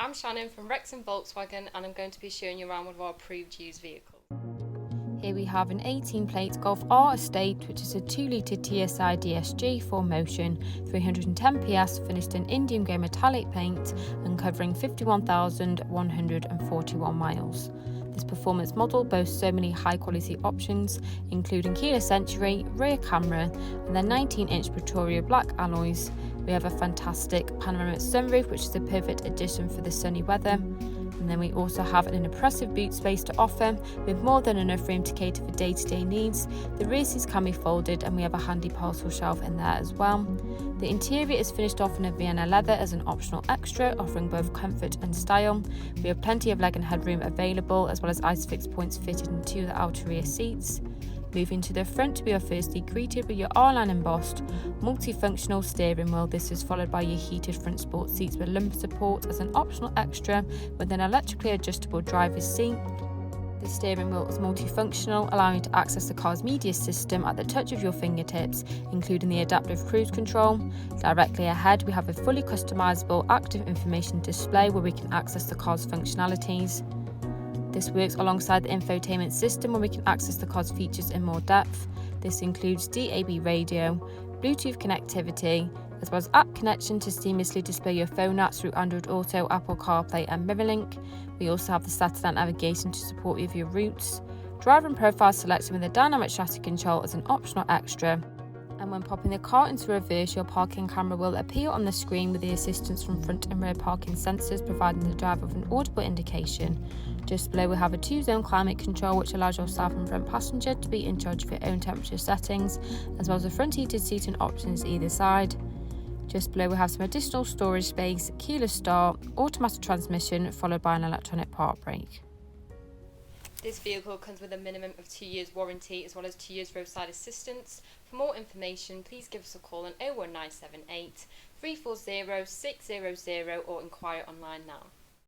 I'm Shannon from Wrexham Volkswagen and I'm going to be showing you around one of our approved used vehicles. Here we have an 18 plate Golf R Estate, which is a 2.0 TSI DSG 4Motion, 310 PS, finished in Indium Grey metallic paint and covering 51,141 miles. This performance model boasts so many high quality options, including keyless entry, rear camera, and their 19-inch Pretoria black alloys. We have a fantastic panoramic sunroof, which is a perfect addition for the sunny weather. And then we also have an impressive boot space to offer, with more than enough room to cater for day-to-day needs. The rear seats can be folded and we have a handy parcel shelf in there as well. The interior is finished off in a Vienna leather as an optional extra, offering both comfort and style. We have plenty of leg and headroom available, as well as ISOFIX points fitted into the outer rear seats. Moving to the front, we are firstly greeted with your R-line embossed multifunctional steering wheel. This is followed by your heated front sports seats with lumbar support as an optional extra, with an electrically adjustable driver's seat. The steering wheel is multifunctional, allowing you to access the car's media system at the touch of your fingertips, including the adaptive cruise control. Directly ahead, we have a fully customizable active information display where we can access the car's functionalities. This works alongside the infotainment system where we can access the car's features in more depth. This includes DAB radio, Bluetooth connectivity, as well as app connection to seamlessly display your phone apps through Android Auto, Apple CarPlay and MirrorLink. We also have the satellite navigation to support you with your routes. Driver and profile selection with a dynamic chassis control as an optional extra. And when popping the car into reverse, your parking camera will appear on the screen with the assistance from front and rear parking sensors, providing the driver with an audible indication. Just below we have a 2-zone climate control, which allows yourself and front passenger to be in charge of your own temperature settings, as well as a front heated seating options either side. Just below we have some additional storage space, keyless start, automatic transmission, followed by an electronic park brake. This vehicle comes with a minimum of 2 years warranty as well as 2 years roadside assistance. For more information, please give us a call on 01978 340 600 or inquire online now.